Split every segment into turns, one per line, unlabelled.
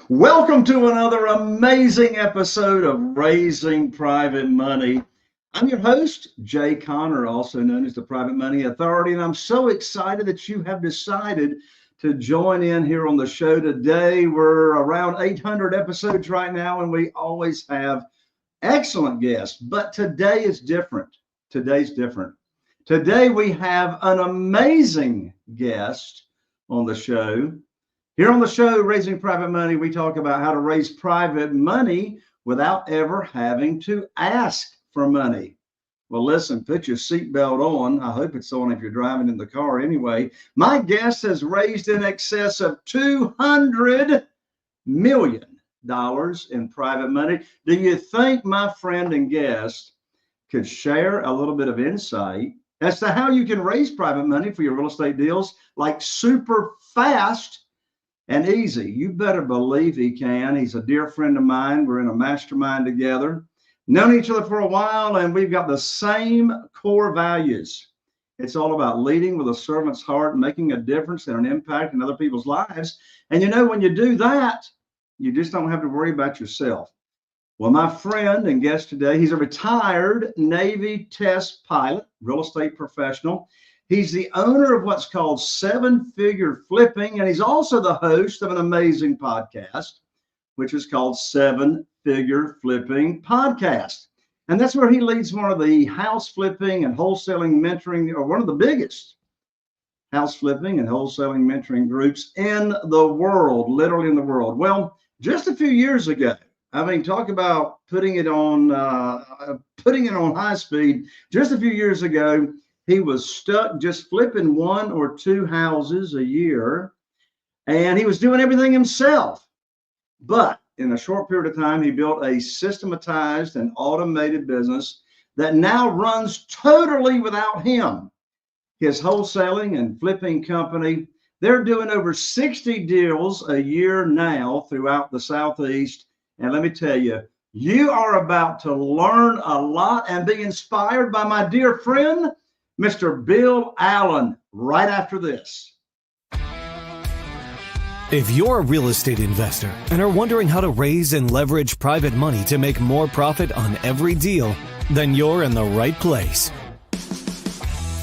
Welcome to another amazing episode of Raising Private Money. I'm your host, Jay Conner, also known as the Private Money Authority, and I'm so excited that you have decided to join in here on the show today. We're around 800 episodes right now, and we always have excellent guests, but today is different. Today's different. Today we have an amazing guest on the show. Here on the show, Raising Private Money, we talk about how to raise private money without ever having to ask for money. Well, listen, put your seatbelt on. I hope it's on if you're driving in the car anyway. My guest has raised in excess of $200 million in private money. Do you think my friend and guest could share a little bit of insight as to how you can raise private money for your real estate deals like super fast and easy? You better believe he can. He's a dear friend of mine. We're in a mastermind together, known each other for a while, and we've got the same core values. It's all about leading with a servant's heart, making a difference and an impact in other people's lives. And you know, when you do that, you just don't have to worry about yourself. Well, my friend and guest today, he's a retired Navy test pilot, real estate professional. He's the owner of what's called Seven Figure Flipping, and he's also the host of an amazing podcast, which is called Seven Figure Flipping Podcast. And that's where he leads one of the house flipping and wholesaling mentoring, or one of the biggest house flipping and wholesaling mentoring groups in the world, literally in the world. Well, just a few years ago, talk about putting it on high speed. Just a few years ago, he was stuck just flipping one or two houses a year, and he was doing everything himself. But in a short period of time, he built a systematized and automated business that now runs totally without him. His wholesaling and flipping company, they're doing over 60 deals a year now throughout the Southeast. And let me tell you, you are about to learn a lot and be inspired by my dear friend, Mr. Bill Allen, right after this.
If you're a real estate investor and are wondering how to raise and leverage private money to make more profit on every deal, then you're in the right place.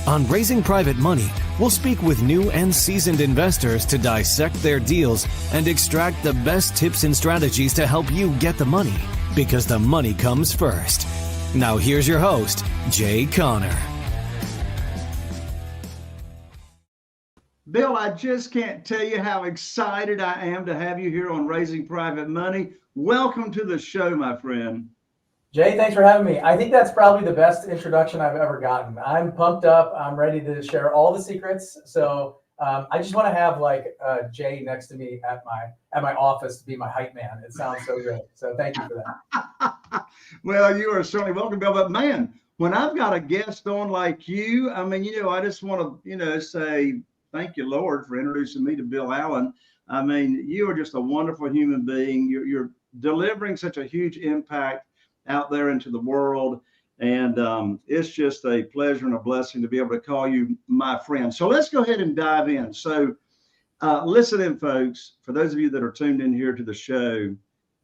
On Raising Private Money, we'll speak with new and seasoned investors to dissect their deals and extract the best tips and strategies to help you get the money, because the money comes first. Now here's your host, Jay Conner.
Bill, I just can't tell you how excited I am to have you here on Raising Private Money. Welcome to the show, my friend.
Jay, thanks for having me. I think that's probably the best introduction I've ever gotten. I'm pumped up. I'm ready to share all the secrets. So I just want to have Jay next to me at my office to be my hype man. It sounds so good. So thank you for that.
Well, you are certainly welcome, Bill. But man, when I've got a guest on like you, I just want to, say, thank you, Lord, for introducing me to Bill Allen. You are just a wonderful human being. You're delivering such a huge impact out there into the world. And it's just a pleasure and a blessing to be able to call you my friend. So let's go ahead and dive in. So listen in, folks, for those of you that are tuned in here to the show,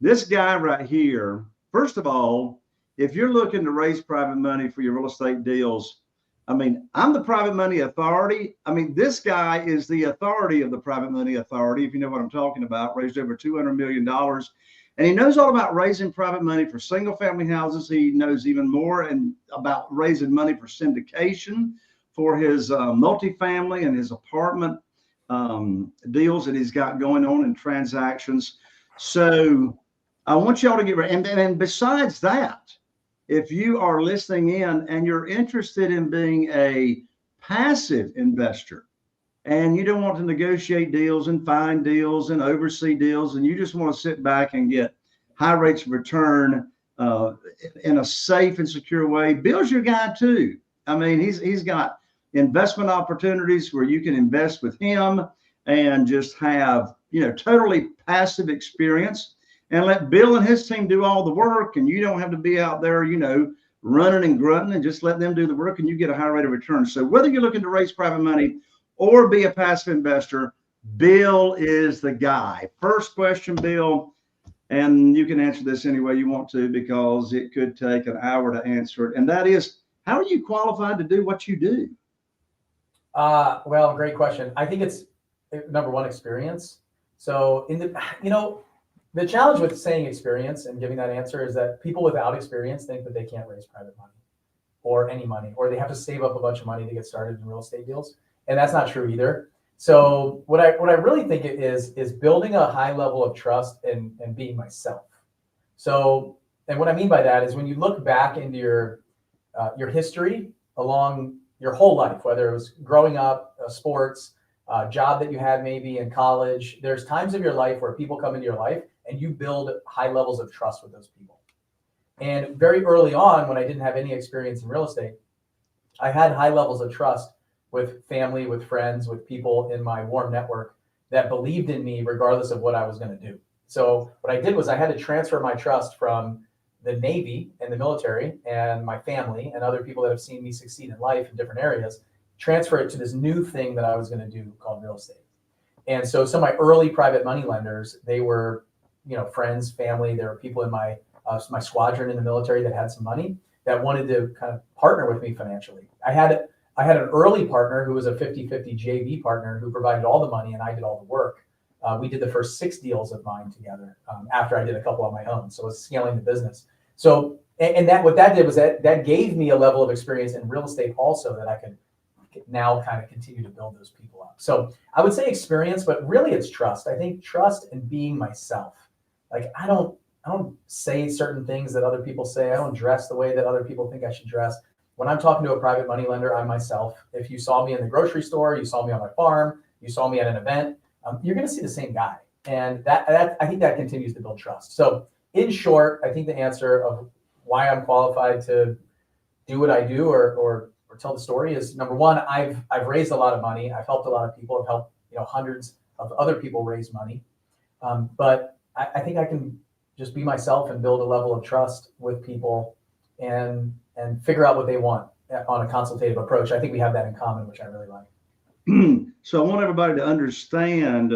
this guy right here, first of all, if you're looking to raise private money for your real estate deals, I'm the Private Money Authority. This guy is the authority of the Private Money Authority, if you know what I'm talking about. Raised over $200 million. And he knows all about raising private money for single family houses. He knows even more about raising money for syndication for his multifamily and his apartment deals that he's got going on in transactions. So I want y'all to get ready. And besides that, if you are listening in and you're interested in being a passive investor and you don't want to negotiate deals and find deals and oversee deals, and you just want to sit back and get high rates of return in a safe and secure way, Bill's your guy too. He's got investment opportunities where you can invest with him and just have, totally passive experience, and let Bill and his team do all the work, and you don't have to be out there, running and grunting, and just let them do the work and you get a high rate of return. So whether you're looking to raise private money or be a passive investor, Bill is the guy. First question, Bill, and you can answer this any way you want to because it could take an hour to answer it. And that is, how are you qualified to do what you do?
Well, great question. I think it's number one, experience. So the challenge with saying experience and giving that answer is that people without experience think that they can't raise private money or any money, or they have to save up a bunch of money to get started in real estate deals. And that's not true either. So what I really think it is building a high level of trust and being myself. So, and what I mean by that is when you look back into your history along your whole life, whether it was growing up, sports, job that you had maybe in college, there's times of your life where people come into your life and you build high levels of trust with those people. And very early on, when I didn't have any experience in real estate, I had high levels of trust with family, with friends, with people in my warm network that believed in me regardless of what I was going to do. So what I did was I had to transfer my trust from the Navy and the military and my family and other people that have seen me succeed in life in different areas, transfer it to this new thing that I was going to do called real estate. And so some of my early private money lenders, they were, friends, family. There were people in my squadron in the military that had some money that wanted to kind of partner with me financially. I had an early partner who was a 50-50 JV partner who provided all the money and I did all the work. We did the first 6 deals of mine together after I did a couple on my own. So it was scaling the business. So, and that what that did was that gave me a level of experience in real estate also that I could now kind of continue to build those people up. So I would say experience, but really it's trust. I think trust and being myself. Like I don't say certain things that other people say. I don't dress the way that other people think I should dress. When I'm talking to a private money lender, I'm myself. If you saw me in the grocery store, you saw me on my farm, you saw me at an event, you're going to see the same guy. And that I think that continues to build trust. So in short, I think the answer of why I'm qualified to do what I do or tell the story is number one, I've raised a lot of money. I've helped a lot of people. I've helped hundreds of other people raise money. But I think I can just be myself and build a level of trust with people and figure out what they want on a consultative approach. I think we have that in common, which I really like.
So I want everybody to understand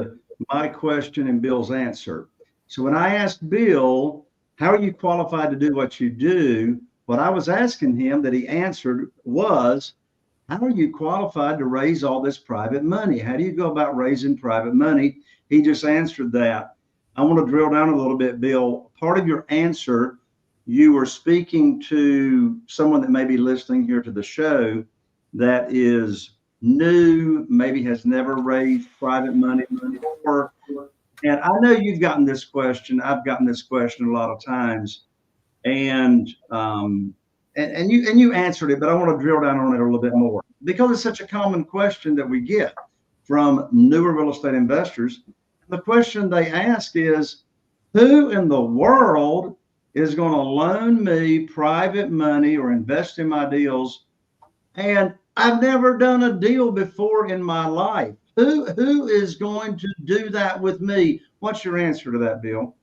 my question and Bill's answer. So when I asked Bill, how are you qualified to do what you do? What I was asking him that he answered was, how are you qualified to raise all this private money? How do you go about raising private money? He just answered that. I want to drill down a little bit, Bill. Part of your answer, you were speaking to someone that may be listening here to the show that is new, maybe has never raised private money before. And I know you've gotten this question. I've gotten this question a lot of times. And you answered it, but I want to drill down on it a little bit more because it's such a common question that we get from newer real estate investors. The question they ask is, who in the world is going to loan me private money or invest in my deals? And I've never done a deal before in my life. Who is going to do that with me? What's your answer to that, Bill?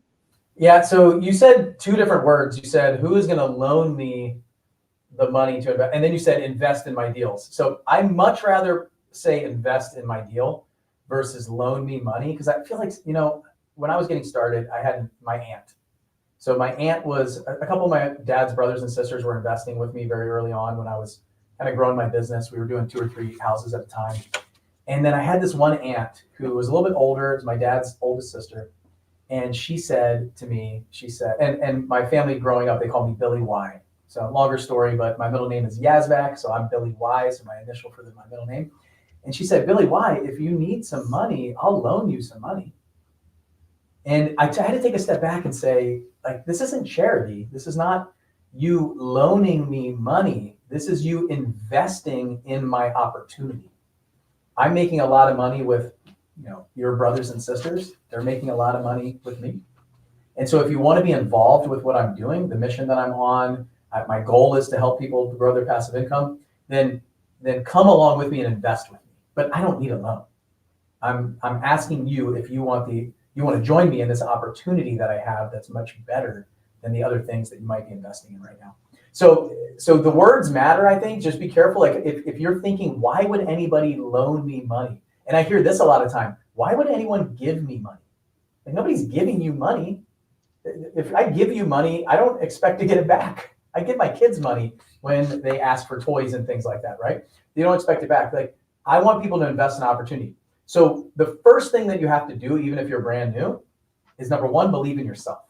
Yeah, so you said 2 different words. You said, who is going to loan me the money to invest? And then you said invest in my deals. So I much rather say invest in my deal versus loan me money, because I feel like, when I was getting started, I had my aunt. So my aunt was, a couple of my dad's brothers and sisters were investing with me very early on when I was kind of growing my business. We were doing 2 or 3 houses at a time. And then I had this one aunt who was a little bit older. It was my dad's oldest sister. And she said to me, and my family growing up, they called me Billy Y. So longer story, but my middle name is Yazvac. So I'm Billy Y. So my initial for my middle name. And she said, Billy Y, if you need some money, I'll loan you some money. And I had to take a step back and say, like, this isn't charity. This is not you loaning me money. This is you investing in my opportunity. I'm making a lot of money with, your brothers and sisters. They're making a lot of money with me. And so if you want to be involved with what I'm doing, the mission that I'm on, my goal is to help people grow their passive income, then come along with me and invest with me. But I don't need a loan. I'm asking you if you want to join me in this opportunity that I have that's much better than the other things that you might be investing in right now. So the words matter, I think. Just be careful. Like if you're thinking, why would anybody loan me money? And I hear this a lot of time. Why would anyone give me money? Like, nobody's giving you money. If I give you money, I don't expect to get it back. I give my kids money when they ask for toys and things like that, right? They don't expect it back. Like, I want people to invest in opportunity. So the first thing that you have to do, even if you're brand new, is number one, believe in yourself.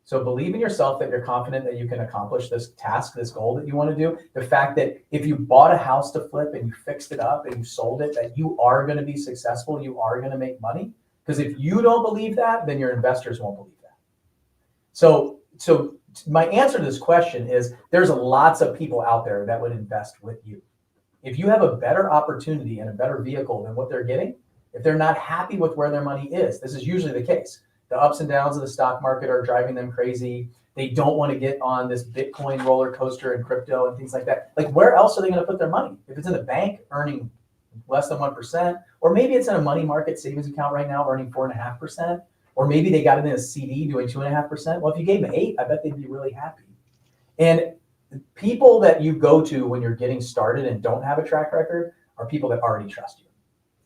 So believe in yourself that you're confident that you can accomplish this task, this goal that you want to do. The fact that if you bought a house to flip and you fixed it up and you sold it, that you are going to be successful, you are going to make money. Because if you don't believe that, then your investors won't believe that. So my answer to this question is there's lots of people out there that would invest with you. If you have a better opportunity and a better vehicle than what they're getting, if they're not happy with where their money is, this is usually the case. The ups and downs of the stock market are driving them crazy. They don't want to get on this Bitcoin roller coaster and crypto and things like that. Like, where else are they going to put their money? If it's in the bank earning less than 1%, or maybe it's in a money market savings account right now earning 4.5%, or maybe they got it in a CD doing 2.5%. Well, if you gave them 8, I bet they'd be really happy. And people that you go to when you're getting started and don't have a track record are people that already trust you.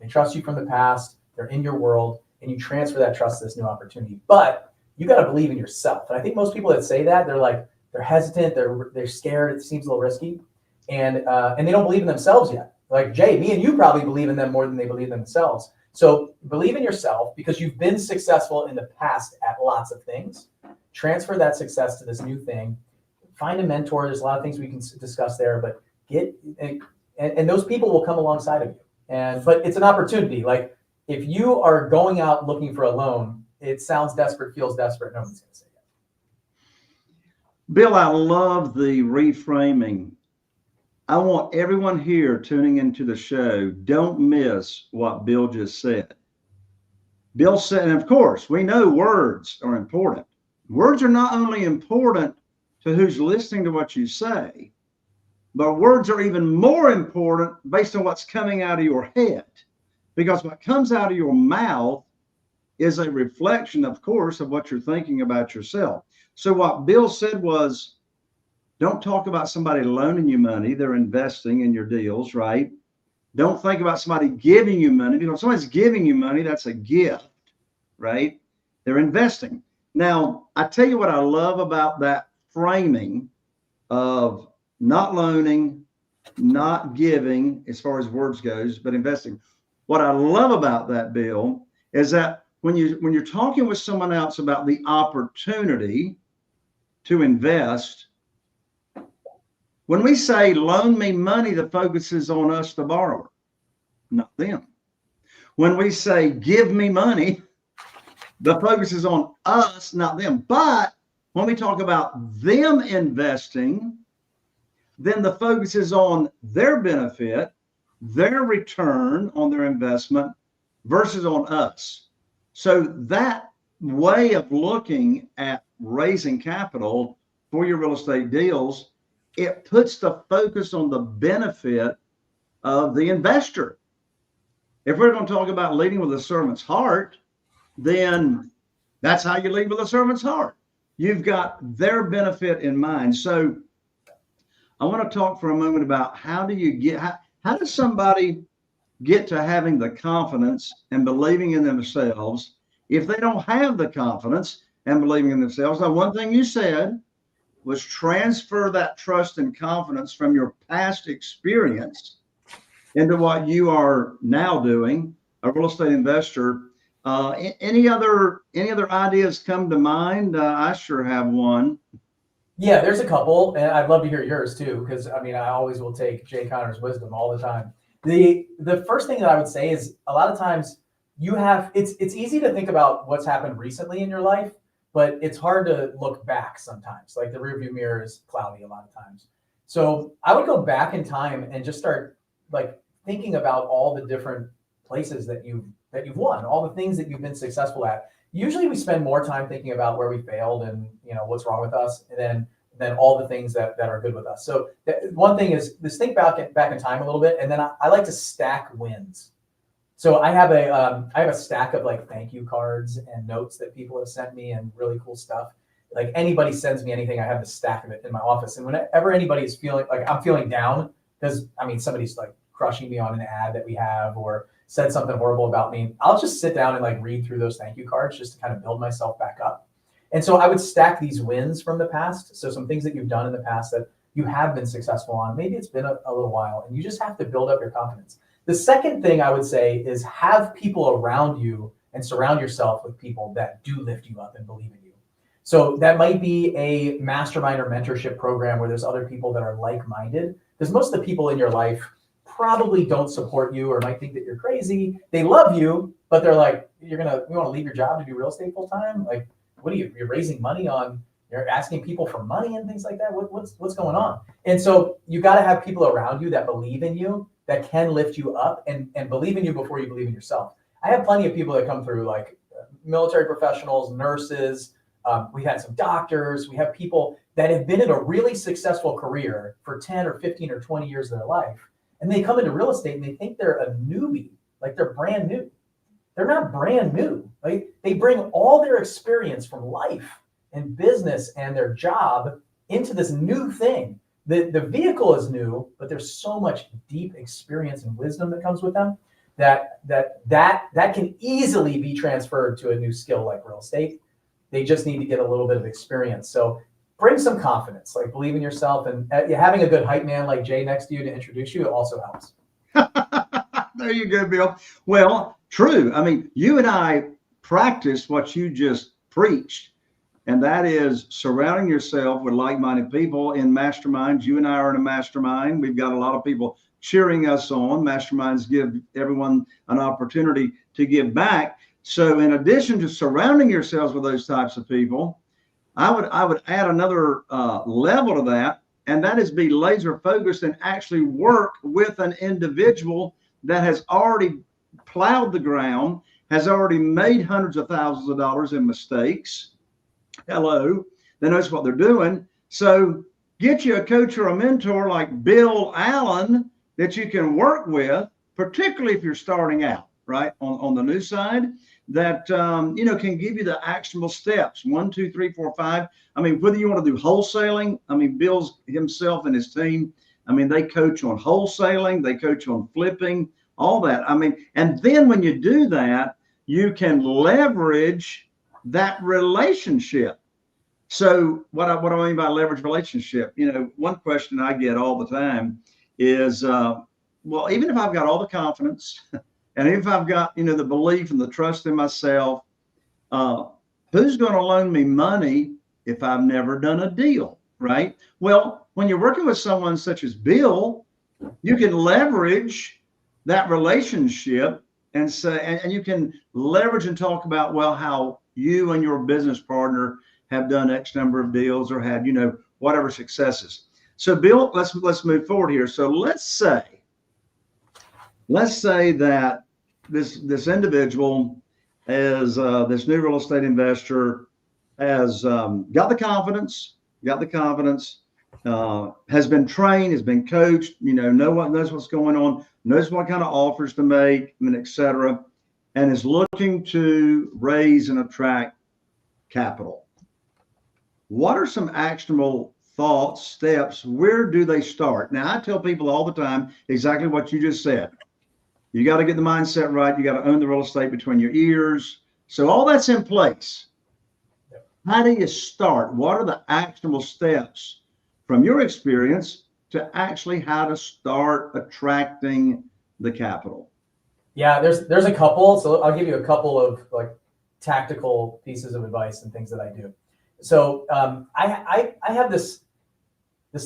They trust you from the past. They're in your world, and you transfer that trust to this new opportunity. But you got to believe in yourself. And I think most people that say that, they're hesitant, they're scared, it seems a little risky, and they don't believe in themselves yet. Like Jay, me and you probably believe in them more than they believe in themselves. So believe in yourself because you've been successful in the past at lots of things. Transfer that success to this new thing. Find a mentor. There's a lot of things we can discuss there, but and those people will come alongside of you. But it's an opportunity. Like, if you are going out looking for a loan, it sounds desperate, feels desperate. No one's going to say that.
Bill, I love the reframing. I want everyone here tuning into the show, don't miss what Bill just said. Bill said, and of course, we know words are important. Words are not only important to who's listening to what you say, but words are even more important based on what's coming out of your head. Because what comes out of your mouth is a reflection, of course, of what you're thinking about yourself. So what Bill said was, don't talk about somebody loaning you money. They're investing in your deals, right? Don't think about somebody giving you money. Because if somebody's giving you money, that's a gift, right? They're investing. Now, I tell you what I love about that framing of not loaning, not giving, as far as words goes, but investing. What I love about that, Bill, is that when you're talking with someone else about the opportunity to invest, when we say loan me money, the focus is on us, the borrower, not them. When we say give me money, the focus is on us, not them. But when we talk about them investing, then the focus is on their benefit, their return on their investment versus on us. So that way of looking at raising capital for your real estate deals, it puts the focus on the benefit of the investor. If we're going to talk about leading with a servant's heart, then that's how you lead with a servant's heart. You've got their benefit in mind. So I want to talk for a moment about how does somebody get to having the confidence and believing in themselves if they don't have the confidence and believing in themselves? Now, one thing you said was transfer that trust and confidence from your past experience into what you are now doing, a real estate investor. Any other ideas come to mind? I sure have one.
Yeah, there's a couple, and I'd love to hear yours too, because I always will take Jay Connor's wisdom all the time. The first thing that I would say is a lot of times it's easy to think about what's happened recently in your life, but it's hard to look back sometimes. Like, the rearview mirror is cloudy a lot of times. So I would go back in time and just start like thinking about all the different places that you've won, all the things that you've been successful at. Usually we spend more time thinking about where we failed and what's wrong with us than all the things that are good with us. So one thing is just think back in time a little bit, and then I like to stack wins. So I have a stack of like thank you cards and notes that people have sent me and really cool stuff. Like, anybody sends me anything, I have the stack of it in my office. And whenever anybody is feeling like I'm feeling down because somebody's like crushing me on an ad that we have, or said something horrible about me, I'll just sit down and like read through those thank you cards just to kind of build myself back up. And so I would stack these wins from the past. So some things that you've done in the past that you have been successful on. Maybe it's been a little while, and you just have to build up your confidence. The second thing I would say is have people around you and surround yourself with people that do lift you up and believe in you. So that might be a mastermind or mentorship program where there's other people that are like-minded, because most of the people in your life probably don't support you or might think that you're crazy. They love you, but they're like, you want to leave your job to do real estate full time? Like, what are you're raising money on? You're asking people for money and things like that. What's going on? And so you got to have people around you that believe in you, that can lift you up and believe in you before you believe in yourself. I have plenty of people that come through, like military professionals, nurses. We've had some doctors. We have people that have been in a really successful career for 10 or 15 or 20 years of their life. And they come into real estate and they think they're a newbie, like they're brand new. They're not brand new. Right? They bring all their experience from life and business and their job into this new thing. The vehicle is new, but there's so much deep experience and wisdom that comes with them that can easily be transferred to a new skill like real estate. They just need to get a little bit of experience. So bring some confidence, like believe in yourself, and having a good hype man like Jay next to you to introduce you also helps.
There you go, Bill. Well, true. I mean, you and I practice what you just preached, and that is surrounding yourself with like-minded people in masterminds. You and I are in a mastermind. We've got a lot of people cheering us on. Masterminds give everyone an opportunity to give back. So in addition to surrounding yourselves with those types of people, I would add another level to that, and that is be laser focused and actually work with an individual that has already plowed the ground, has already made hundreds of thousands of dollars in mistakes. Hello, they knows what they're doing. So get you a coach or a mentor like Bill Allen that you can work with, particularly if you're starting out, right, on the new side, that can give you the actionable steps 1, 2, 3, 4, 5. I mean, whether you want to do wholesaling, I mean, Bill's himself and his team, I mean, they coach on wholesaling, they coach on flipping, all that. I mean, and then when you do that, you can leverage that relationship. So what do I mean by leverage relationship? One question I get all the time is, well, even if I've got all the confidence and if I've got, the belief and the trust in myself, who's going to loan me money if I've never done a deal, right? Well, when you're working with someone such as Bill, you can leverage that relationship and say, and you can leverage and talk about, well, how you and your business partner have done X number of deals or had, whatever successes. So Bill, let's move forward here. So let's say that this individual is this new real estate investor has got the confidence, has been trained, has been coached, knows what's going on, knows what kind of offers to make, and et cetera, and is looking to raise and attract capital. What are some actionable thoughts, steps? Where do they start? Now, I tell people all the time exactly what you just said. You got to get the mindset right. You got to own the real estate between your ears. So all that's in place. How do you start? What are the actionable steps from your experience to actually how to start attracting the capital?
Yeah, there's a couple. So I'll give you a couple of like tactical pieces of advice and things that I do. So I have this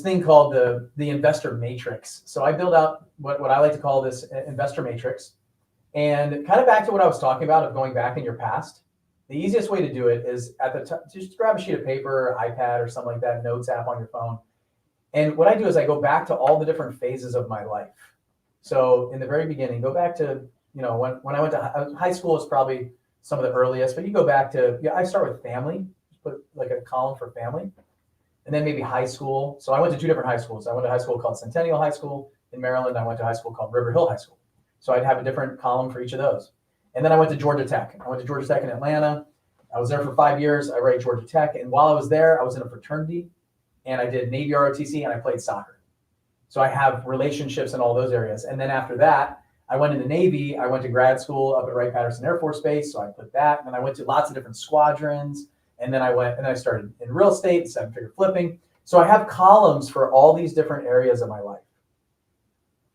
thing called the investor matrix. So I build out what I like to call this investor matrix. And kind of back to what I was talking about of going back in your past, the easiest way to do it is at the top, just grab a sheet of paper, iPad or something like that, notes app on your phone. And what I do is I go back to all the different phases of my life. So in the very beginning, go back to, when I went to high school is probably some of the earliest, but you go back to, I start with family, put like a column for family. And then maybe high school. So I went to 2 different high schools. I went to high school called Centennial High School in Maryland. I went to high school called River Hill High School. So I'd have a different column for each of those. And then I went to Georgia Tech. I went to Georgia Tech in Atlanta. I was there for 5 years. I rated Georgia Tech. And while I was there, I was in a fraternity and I did Navy ROTC and I played soccer. So I have relationships in all those areas. And then after that, I went in the Navy. I went to grad school up at Wright-Patterson Air Force Base. So I put that. And then I went to lots of different squadrons. And then I started in real estate, 7-figure flipping. So I have columns for all these different areas of my life.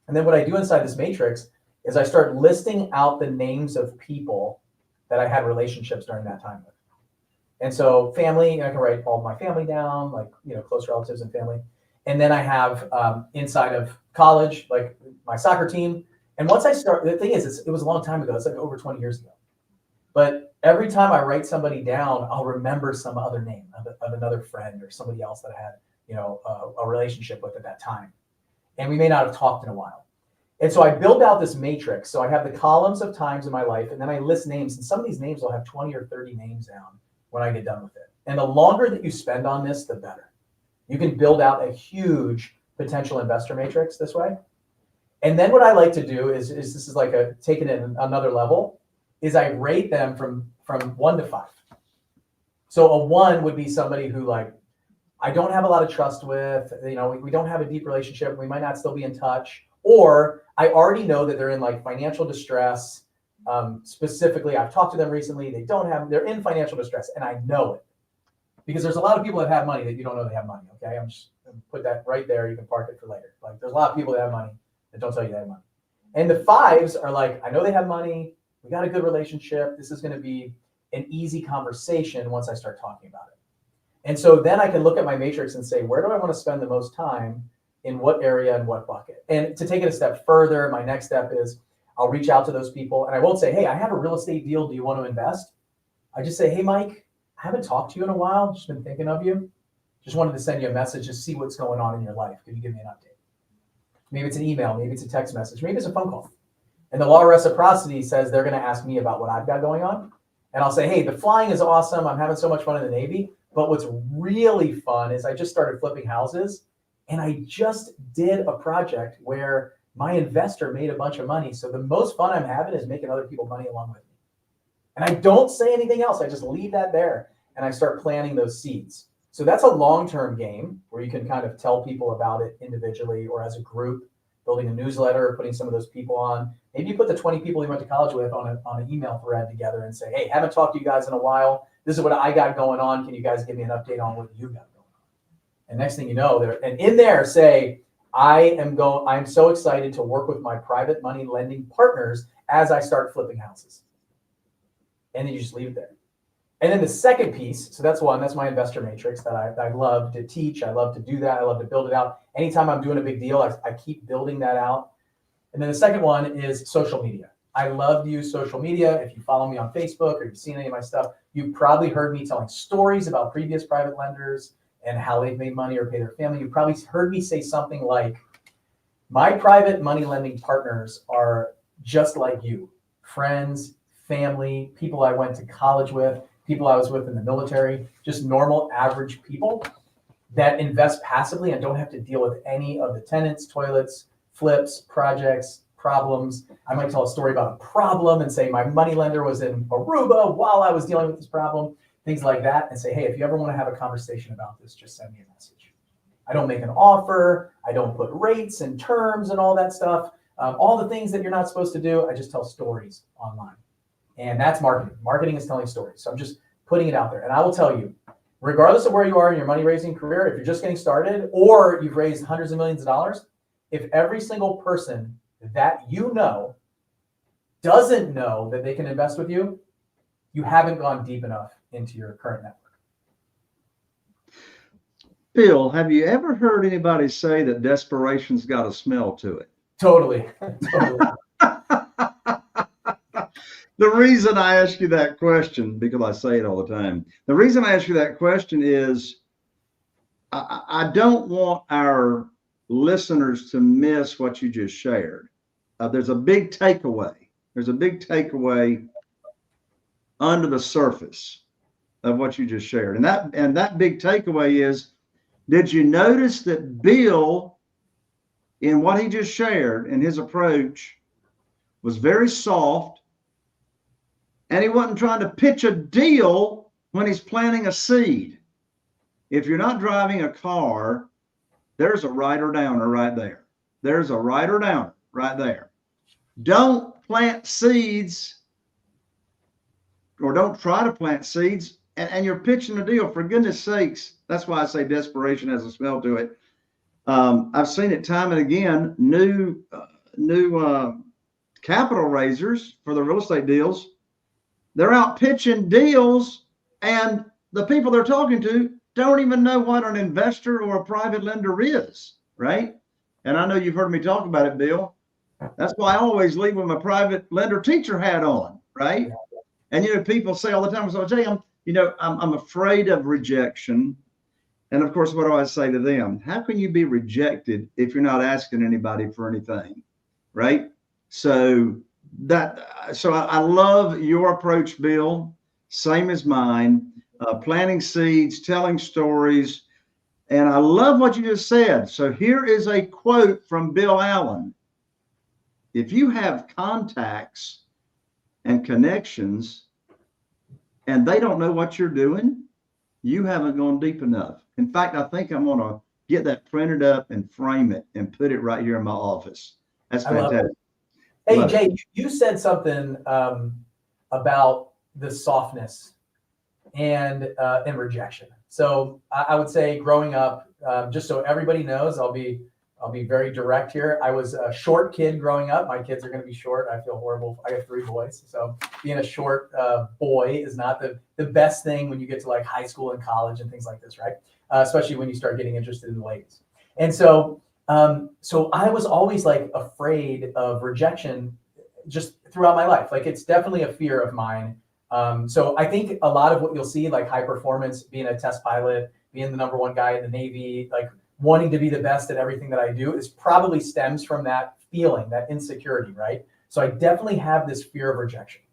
And then what I do inside this matrix is I start listing out the names of people that I had relationships during that time with. And so family, I can write all of my family down, like, close relatives and family. And then I have inside of college, like my soccer team. And once I start, the thing is, it was a long time ago. It's like over 20 years ago. But every time I write somebody down, I'll remember some other name of another friend or somebody else that I had, a relationship with at that time. And we may not have talked in a while. And so I build out this matrix. So I have the columns of times in my life, and then I list names. And some of these names will have 20 or 30 names down when I get done with it. And the longer that you spend on this, the better. You can build out a huge potential investor matrix this way. And then what I like to do is this is like taking it another level, is I rate them from 1 to 5. So a 1 would be somebody who, like, I don't have a lot of trust with, we don't have a deep relationship. We might not still be in touch. Or I already know that they're in like financial distress. Specifically, I've talked to them recently. They're in financial distress, and I know it. Because there's a lot of people that have money that you don't know they have money, okay? I'm just going to put that right there. You can park it for later. Like, there's a lot of people that have money that don't tell you they have money. And the 5s are like, I know they have money. We got a good relationship. This is going to be an easy conversation once I start talking about it. And so then I can look at my matrix and say, where do I want to spend the most time, in what area and what bucket? And to take it a step further, my next step is I'll reach out to those people, and I won't say, hey, I have a real estate deal. Do you want to invest? I just say, hey, Mike, I haven't talked to you in a while. Just been thinking of you. Just wanted to send you a message to see what's going on in your life. Could you give me an update? Maybe it's an email. Maybe it's a text message. Maybe it's a phone call. And the law of reciprocity says they're going to ask me about what I've got going on. And I'll say, hey, the flying is awesome. I'm having so much fun in the Navy. But what's really fun is I just started flipping houses. And I just did a project where my investor made a bunch of money. So the most fun I'm having is making other people money along with me. And I don't say anything else. I just leave that there, and I start planting those seeds. So that's a long-term game where you can kind of tell people about it individually or as a group, building a newsletter, putting some of those people on. Maybe you put the 20 people you went to college with on an email thread together and say, hey, haven't talked to you guys in a while. This is what I got going on. Can you guys give me an update on what you got going on? And next thing you know, in there say, I'm so excited to work with my private money lending partners as I start flipping houses. And then you just leave it there. And then the second piece, so that's my investor matrix that I love to teach. I love to do that. I love to build it out. Anytime I'm doing a big deal, I keep building that out. And then the second one is social media. I love to use social media. If you follow me on Facebook or you've seen any of my stuff, you've probably heard me telling stories about previous private lenders and how they've made money or pay their family. You probably heard me say something like, my private money lending partners are just like you, friends, family, people I went to college with, people I was with in the military, just normal, average people that invest passively and don't have to deal with any of the tenants, toilets, flips, projects, problems. I might tell a story about a problem and say my money lender was in Aruba while I was dealing with this problem, things like that, and say, hey, if you ever want to have a conversation about this, just send me a message. I don't make an offer. I don't put rates and terms and all that stuff. All the things that you're not supposed to do, I just tell stories online. And that's marketing. Marketing is telling stories. So I'm just putting it out there. And I will tell you, regardless of where you are in your money raising career, if you're just getting started or you've raised hundreds of millions of dollars, if every single person that you know doesn't know that they can invest with you, you haven't gone deep enough into your current network.
Bill, have you ever heard anybody say that desperation's got a smell to it?
Totally. Totally.
The reason I ask you that question, because I say it all the time, the reason I ask you that question is I don't want our listeners to miss what you just shared. There's a big takeaway. There's a big takeaway under the surface of what you just shared. And that big takeaway is, did you notice that Bill, in what he just shared in his approach, was very soft, and he wasn't trying to pitch a deal when he's planting a seed. If you're not driving a car, there's a writer downer right there. There's a writer downer right there. Don't plant seeds or don't try to plant seeds and you're pitching a deal. For goodness sakes, that's why I say desperation has a smell to it. I've seen it time and again. New capital raisers for the real estate deals, they're out pitching deals, and the people they're talking to don't even know what an investor or a private lender is, right? And I know you've heard me talk about it, Bill. That's why I always leave with my private lender teacher hat on, right? And people say all the time, so Jay, I'm afraid of rejection. And of course, what do I say to them? How can you be rejected if you're not asking anybody for anything, right? So I love your approach, Bill. Same as mine. Planting seeds, telling stories, and I love what you just said. So here is a quote from Bill Allen. If you have contacts and connections, and they don't know what you're doing, you haven't gone deep enough. In fact, I think I'm going to get that printed up and frame it and put it right here in my office. That's fantastic.
Hey, Jay, you said something about the softness and rejection. So I would say growing up, just so everybody knows, I'll be very direct here. I was a short kid growing up. My kids are going to be short. I feel horrible. I have 3 boys. So being a short boy is not the best thing when you get to like high school and college and things like this, right? Especially when you start getting interested in the ladies. And so I was always like afraid of rejection just throughout my life. Like it's definitely a fear of mine. So I think a lot of what you'll see, like high performance, being a test pilot, being the #1 guy in the Navy, like wanting to be the best at everything that I do, is probably stems from that feeling, that insecurity, right? So I definitely have this fear of rejection.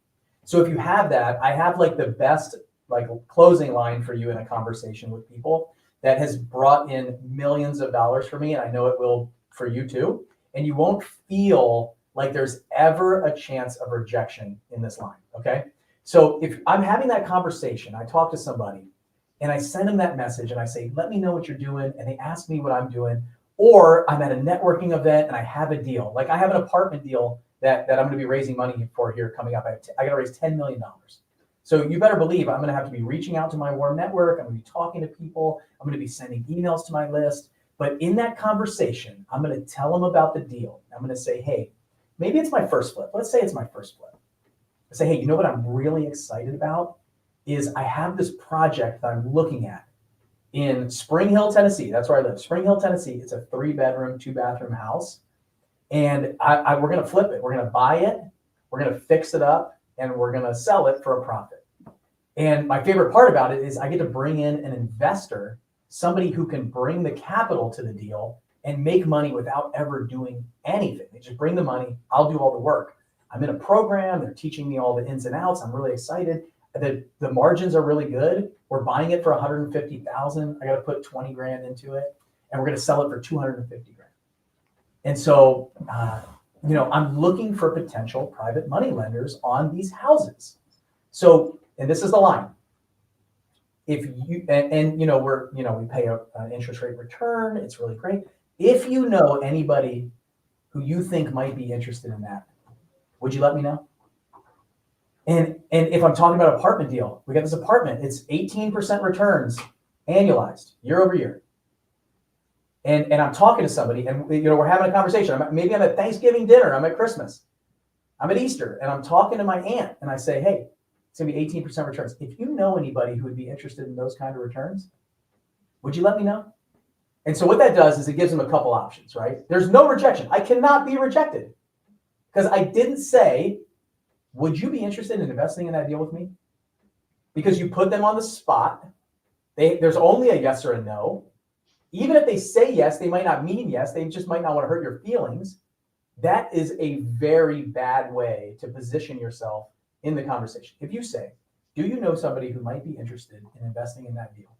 So if you have that, I have like the best like closing line for you in a conversation with people that has brought in millions of dollars for me, and I know it will for you too. And you won't feel like there's ever a chance of rejection in this line, okay? So if I'm having that conversation, I talk to somebody and I send them that message and I say, let me know what you're doing. And they ask me what I'm doing. Or I'm at a networking event and I have a deal. Like I have an apartment deal that I'm going to be raising money for here coming up. I got to raise $10 million. So you better believe I'm going to have to be reaching out to my warm network. I'm going to be talking to people. I'm going to be sending emails to my list. But in that conversation, I'm going to tell them about the deal. I'm going to say, hey, maybe it's my first flip. Let's say it's my first flip. I say, hey, you know what I'm really excited about is I have this project that I'm looking at in Spring Hill, Tennessee. That's where I live. Spring Hill, Tennessee. It's a 3-bedroom, 2-bathroom house. And we're going to flip it. We're going to buy it. We're going to fix it up. And we're going to sell it for a profit. And my favorite part about it is I get to bring in an investor, somebody who can bring the capital to the deal and make money without ever doing anything. They just bring the money. I'll do all the work. I'm in a program. They're teaching me all the ins and outs. I'm really excited. The margins are really good. We're buying it for $150,000. I got to put 20 grand into it, and we're going to sell it for 250 grand. And so, I'm looking for potential private money lenders on these houses. So, and this is the line. If you we pay an interest rate return. It's really great. If you know anybody who you think might be interested in that, would you let me know? And if I'm talking about apartment deal, we got this apartment. It's 18% returns annualized year over year. And I'm talking to somebody, and we're having a conversation. Maybe I'm at Thanksgiving dinner. I'm at Christmas. I'm at Easter, and I'm talking to my aunt, and I say, hey, it's gonna be 18% returns. If you know anybody who would be interested in those kind of returns, would you let me know? And so what that does is it gives them a couple options, right? There's no rejection. I cannot be rejected because I didn't say, would you be interested in investing in that deal with me? Because you put them on the spot. There's only a yes or a no. Even if they say yes, they might not mean yes. They just might not want to hurt your feelings. That is a very bad way to position yourself in the conversation. If you say, do you know somebody who might be interested in investing in that deal?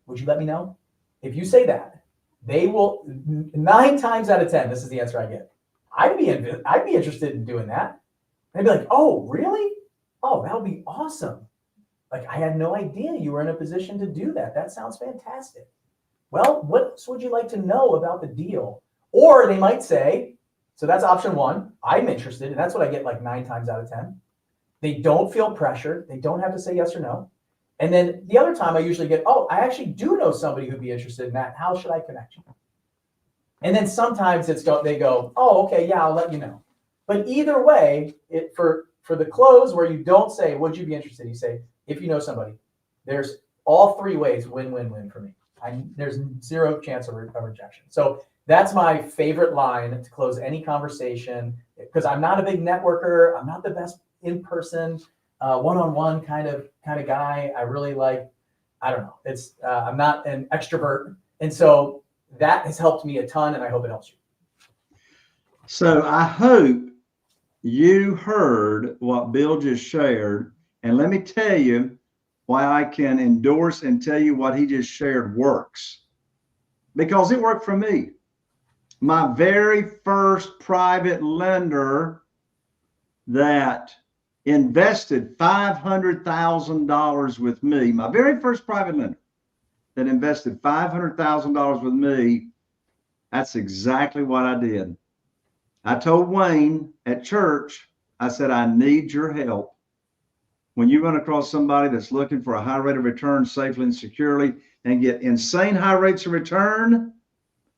Would you let me know? If you say that, they will, 9 times out of 10, this is the answer I get. I'd be interested in doing that. And they'd be like, oh, really? Oh, that would be awesome. Like, I had no idea you were in a position to do that. That sounds fantastic. Well, what would you like to know about the deal? Or they might say, So that's option one. I'm interested, and that's what I get like 9 times out of 10. They don't feel pressured. They don't have to say yes or no. And then the other time I usually get, oh, I actually do know somebody who'd be interested in that. How should I connect you? And then sometimes they go, oh, okay, yeah, I'll let you know. But either way, for the close where you don't say, would you be interested? You say, if you know somebody. There's all 3 ways, win-win-win for me. There's 0 chance of rejection. So that's my favorite line to close any conversation, because I'm not a big networker. I'm not the best in-person, one-on-one kind of guy. I really like, I don't know. I'm not an extrovert. And so that has helped me a ton, and I hope it helps you.
So I hope you heard what Bill just shared. And let me tell you why I can endorse and tell you what he just shared works. Because it worked for me. My very first private lender that invested $500,000 with me, my very first private lender that invested $500,000 with me, that's exactly what I did. I told Wayne at church, I said, I need your help. When you run across somebody that's looking for a high rate of return safely and securely and get insane high rates of return,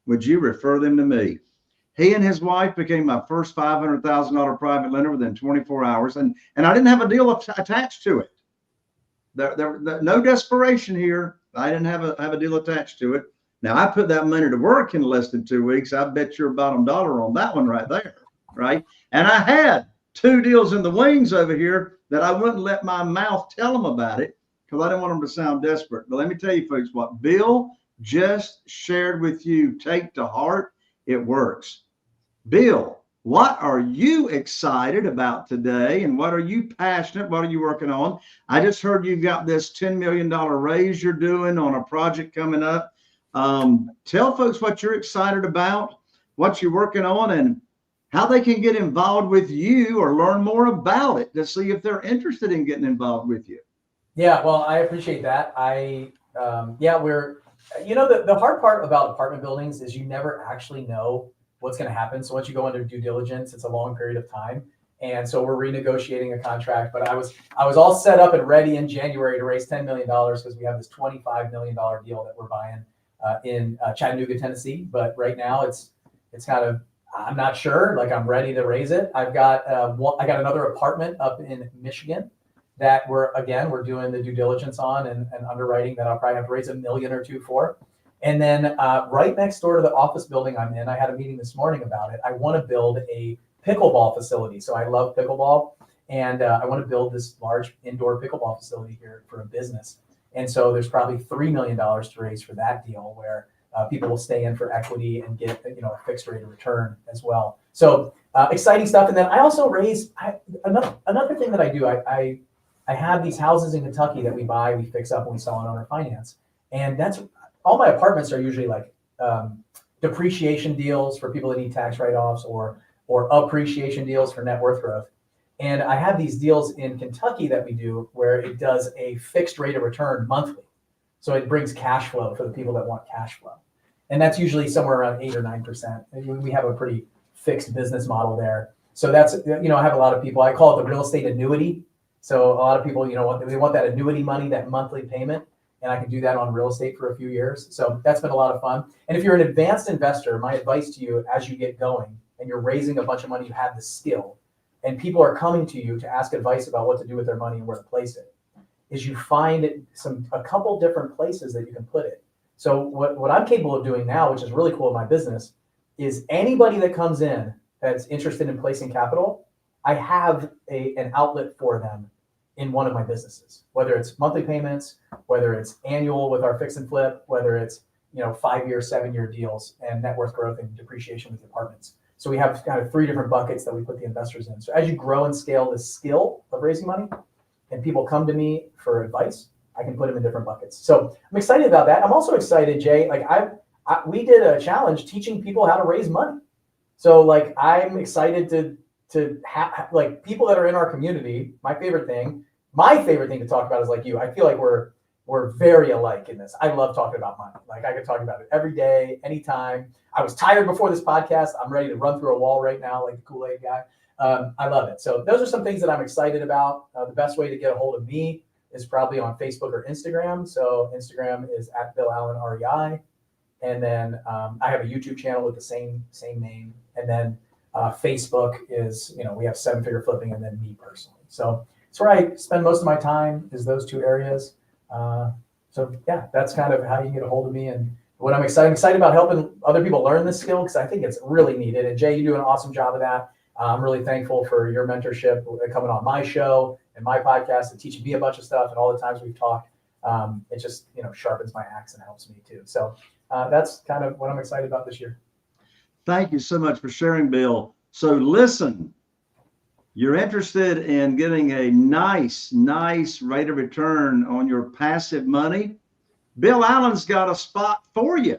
would you refer them to me? He and his wife became my first $500,000 private lender within 24 hours. And I didn't have a deal attached to it. There no desperation here. I didn't have a deal attached to it. Now, I put that money to work in less than 2 weeks. I bet your bottom dollar on that one right there, right? And I had 2 deals in the wings over here that I wouldn't let my mouth tell them about it because I didn't want them to sound desperate. But let me tell you, folks, what Bill just shared with you, take to heart, it works. Bill, what are you excited about today? And what are you passionate? What are you working on? I just heard you've got this $10 million raise you're doing on a project coming up. Tell folks what you're excited about, what you're working on, and how they can get involved with you or learn more about it to see if they're interested in getting involved with you.
Yeah, well, I appreciate that. The hard part about apartment buildings is you never actually know what's going to happen. So once you go under due diligence, it's a long period of time. And so we're renegotiating a contract, but I was all set up and ready in January to raise $10 million because we have this $25 million deal that we're buying in Chattanooga, Tennessee. But right now it's kind of, I'm not sure, like I'm ready to raise it. I got another apartment up in Michigan that we're doing the due diligence on and underwriting that I'll probably have to raise $1 million or $2 million for. And then right next door to the office building I'm in, I had a meeting this morning about it. I want to build a pickleball facility. So I love pickleball, and I want to build this large indoor pickleball facility here for a business. And so there's probably $3 million to raise for that deal, where people will stay in for equity and get a fixed rate of return as well. So exciting stuff. And then I also raise another thing that I do. I have these houses in Kentucky that we buy, we fix up, and we sell on owner finance. And that's all my apartments are usually like depreciation deals for people that need tax write-offs or appreciation deals for net worth growth. And I have these deals in Kentucky that we do where it does a fixed rate of return monthly. So it brings cash flow for the people that want cash flow. And that's usually somewhere around 8 or 9%. And we have a pretty fixed business model there. So that's, I have a lot of people, I call it the real estate annuity. So a lot of people, they want that annuity money, that monthly payment. And I can do that on real estate for a few years. So that's been a lot of fun. And if you're an advanced investor, my advice to you as you get going and you're raising a bunch of money, you have the skill, and people are coming to you to ask advice about what to do with their money and where to place it, is you find a couple different places that you can put it. So what I'm capable of doing now, which is really cool in my business, is anybody that comes in that's interested in placing capital, I have an outlet for them in one of my businesses, whether it's monthly payments, whether it's annual with our fix and flip, whether it's 5-year, 7-year deals and net worth growth and depreciation with apartments. So we have kind of 3 different buckets that we put the investors in. So as you grow and scale the skill of raising money and people come to me for advice, I can put them in different buckets. So I'm excited about that. I'm also excited, Jay, we did a challenge teaching people how to raise money. So I'm excited to have people that are in our community. My favorite thing to talk about is like you. I feel like we're we're very alike in this. I love talking about money. Like I could talk about it every day, anytime. I was tired before this podcast. I'm ready to run through a wall right now, like the Kool-Aid guy. I love it. So those are some things that I'm excited about. The best way to get a hold of me is probably on Facebook or Instagram. So Instagram is at Bill Allen REI. And then I have a YouTube channel with the same name. And then Facebook is, we have Seven Figure Flipping and then me personally. So it's where I spend most of my time is those two areas. So yeah, that's kind of how you get a hold of me and what I'm excited about helping other people learn this skill because I think it's really needed. And Jay, you do an awesome job of that. I'm really thankful for your mentorship coming on my show and my podcast and teaching me a bunch of stuff. And all the times we've talked, it just, sharpens my axe and helps me too. So that's kind of what I'm excited about this year.
Thank you so much for sharing, Bill. So listen, you're interested in getting a nice rate of return on your passive money. Bill Allen's got a spot for you.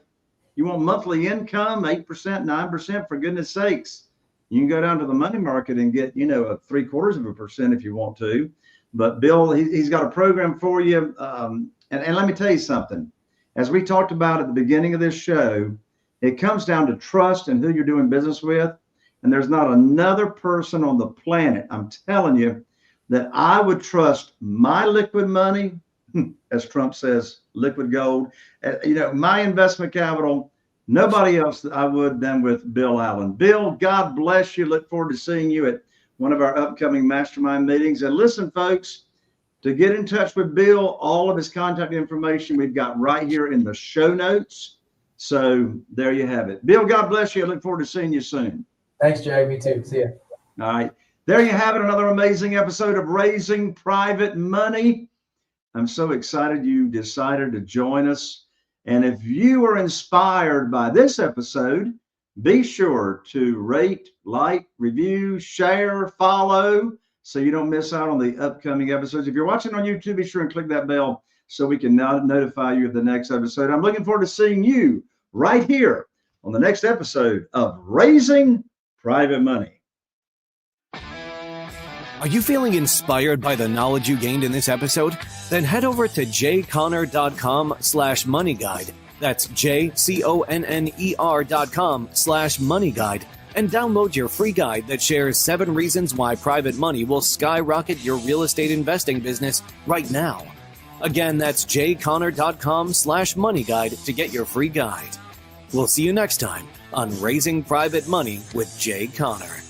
You want monthly income, 8%, 9%, for goodness sakes. You can go down to the money market and get, a 0.75% if you want to. But Bill, he's got a program for you. And let me tell you something. As we talked about at the beginning of this show, it comes down to trust and who you're doing business with. And there's not another person on the planet, I'm telling you, that I would trust my liquid money, as Trump says, liquid gold, my investment capital, nobody else that I would than with Bill Allen. Bill, God bless you. Look forward to seeing you at one of our upcoming mastermind meetings. And listen, folks, to get in touch with Bill, all of his contact information we've got right here in the show notes. So there you have it. Bill, God bless you. I look forward to seeing you soon.
Thanks, Jay. Me too. See you.
All right. There you have it. Another amazing episode of Raising Private Money. I'm so excited you decided to join us. And if you were inspired by this episode, be sure to rate, like, review, share, follow, so you don't miss out on the upcoming episodes. If you're watching on YouTube, be sure and click that bell so we can now notify you of the next episode. I'm looking forward to seeing you right here on the next episode of Raising Private Money.
Are you feeling inspired by the knowledge you gained in this episode? Then head over to jconner.com/moneyguide. That's jconner.com/moneyguide and download your free guide that shares 7 reasons why private money will skyrocket your real estate investing business right now. Again, that's jconner.com/moneyguide to get your free guide. We'll see you next time on Raising Private Money with Jay Conner.